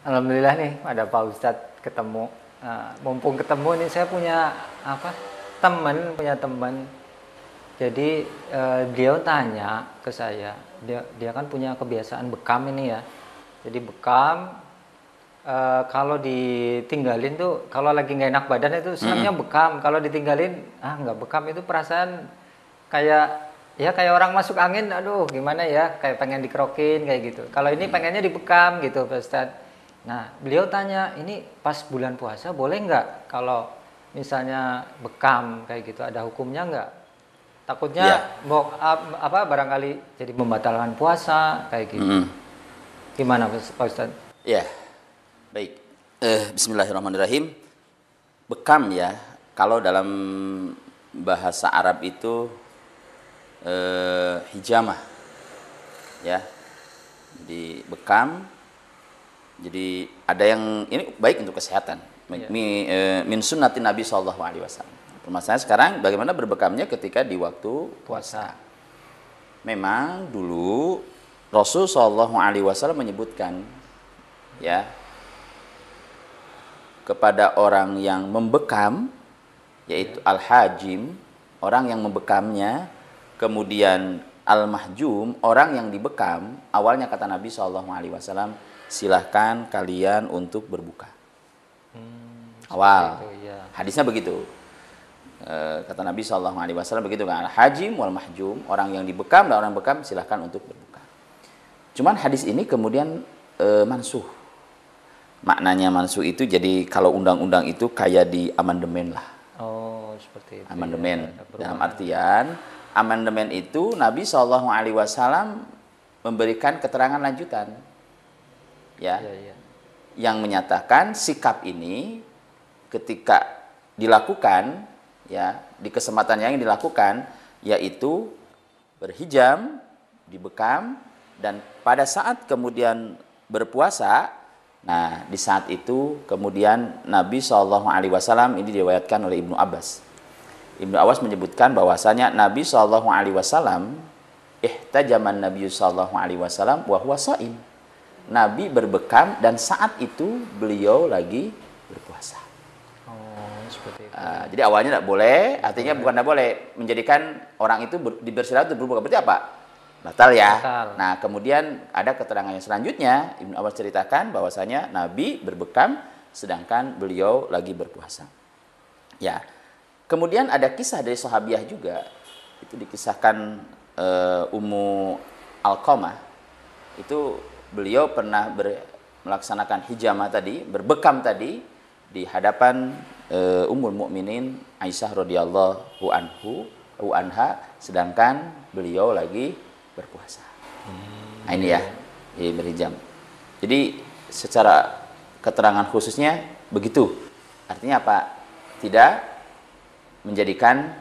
Alhamdulillah nih ada Pak Ustadz ketemu. Mumpung ketemu nih saya punya apa punya teman. Jadi dia tanya ke saya, dia kan punya kebiasaan bekam ini ya. Jadi bekam kalau ditinggalin tuh kalau lagi nggak enak badan itu senangnya bekam. Kalau ditinggalin nggak bekam itu perasaan kayak ya kayak orang masuk angin, aduh gimana ya, kayak pengen dikerokin kayak gitu. Kalau ini pengennya dibekam gitu Pak Ustadz. Nah beliau tanya, ini pas bulan puasa boleh nggak kalau misalnya bekam kayak gitu, ada hukumnya nggak? Ya. Takutnya mau barangkali jadi membatalkan puasa kayak gitu. Gimana Pak Ustadz? Ya, baik. Bismillahirrahmanirrahim. Bekam ya, kalau dalam bahasa Arab itu hijamah, ya. Jadi bekam. Jadi ada yang ini baik untuk kesehatan. Min sunnatin Nabi Sallallahu Alaihi Wasallam. Permasalahan sekarang bagaimana berbekamnya ketika di waktu puasa. Memang dulu Rasul Sallallahu Alaihi Wasallam menyebutkan, ya, kepada orang yang membekam, yaitu al-hajim, orang yang membekamnya, kemudian al-mahjum, orang yang dibekam. Awalnya kata Nabi SAW, silahkan kalian untuk berbuka. Awal hadisnya begitu. Kata Nabi SAW begitu kan, al-hajim wal mahjum, orang yang dibekam dan orang bekam silahkan untuk berbuka. Cuman hadis ini kemudian mansuh. Maknanya mansuh itu jadi kalau undang-undang itu kayak di amandemen lah. Oh, seperti itu. Amandemen. Ya, dalam artian amandemen itu Nabi SAW memberikan keterangan lanjutan. Ya. Yang menyatakan sikap ini ketika dilakukan, ya, di kesempatan yang dilakukan, yaitu berhijam, dibekam, dan pada saat kemudian berpuasa. Nah, di saat itu kemudian Nabi SAW, ini diriwayatkan oleh Ibnu Abbas. Ibnu Abbas menyebutkan bahwasanya Nabi SAW ihtajaman Nabi SAW wa huwa shaim. Nabi berbekam dan saat itu beliau lagi berpuasa. Oh, seperti itu. Jadi awalnya tidak boleh, artinya bukan tidak boleh menjadikan orang itu dipersilakan untuk berbuka. Berarti apa? Batal ya. Batal. Nah, kemudian ada keterangan yang selanjutnya, Ibnu Abbas ceritakan bahwasanya Nabi berbekam sedangkan beliau lagi berpuasa. Ya. Kemudian ada kisah dari sahabiah juga. Itu dikisahkan Ummu Alqamah. Itu beliau pernah melaksanakan hijamah tadi, berbekam tadi di hadapan Ummul Mukminin Aisyah radhiyallahu anha sedangkan beliau lagi berpuasa. Nah, ini ya, berhijam. Jadi secara keterangan khususnya begitu. Artinya apa? Tidak menjadikan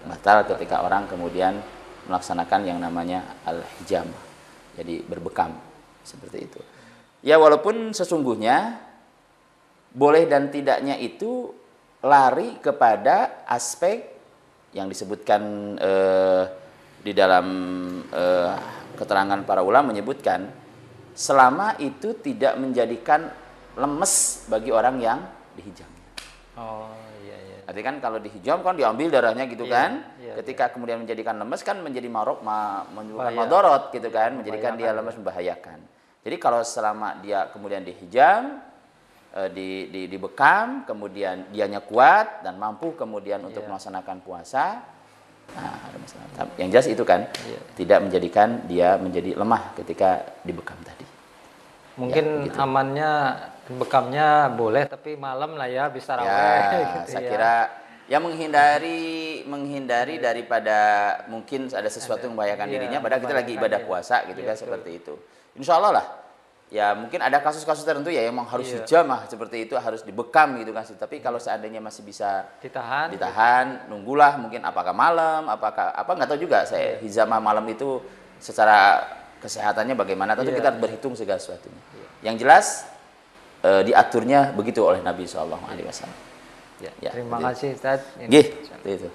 batal ketika orang kemudian melaksanakan yang namanya al-hijam. Jadi berbekam seperti itu. Ya, walaupun sesungguhnya boleh dan tidaknya itu lari kepada aspek yang disebutkan di dalam keterangan para ulama menyebutkan selama itu tidak menjadikan lemes bagi orang yang dihijam. Oh, iya. Artinya kan kalau dihijam kan diambil darahnya gitu kan. Iya, ketika kemudian menjadikan lemes kan menjadi menyebabkan madorot gitu kan, menjadikan dia lemes, membahayakan. Jadi kalau selama dia kemudian dihijam, dibekam, kemudian dianya kuat dan mampu kemudian untuk melaksanakan puasa, nah, ada masalah. Yang jelas itu kan tidak menjadikan dia menjadi lemah ketika dibekam tadi. Mungkin ya, amannya bekamnya boleh tapi malam lah ya bisa raweh. Ya, gitu saya kira ya menghindari daripada mungkin ada sesuatu yang membahayakan dirinya padahal kita lagi ibadah puasa gitu kan, seperti itu. Insya Allah lah. Ya mungkin ada kasus-kasus tertentu ya yang memang harus hijamah seperti itu, harus dibekam gitu kan. Tapi kalau seandainya masih bisa ditahan, nunggulah mungkin apakah malam, apakah apa nggak tahu juga saya. Hijamah malam itu secara kesehatannya bagaimana? Tentu kita harus berhitung segala sesuatunya. Yang jelas diaturnya begitu oleh Nabi SAW. Terima kasih Ustaz. Gitu.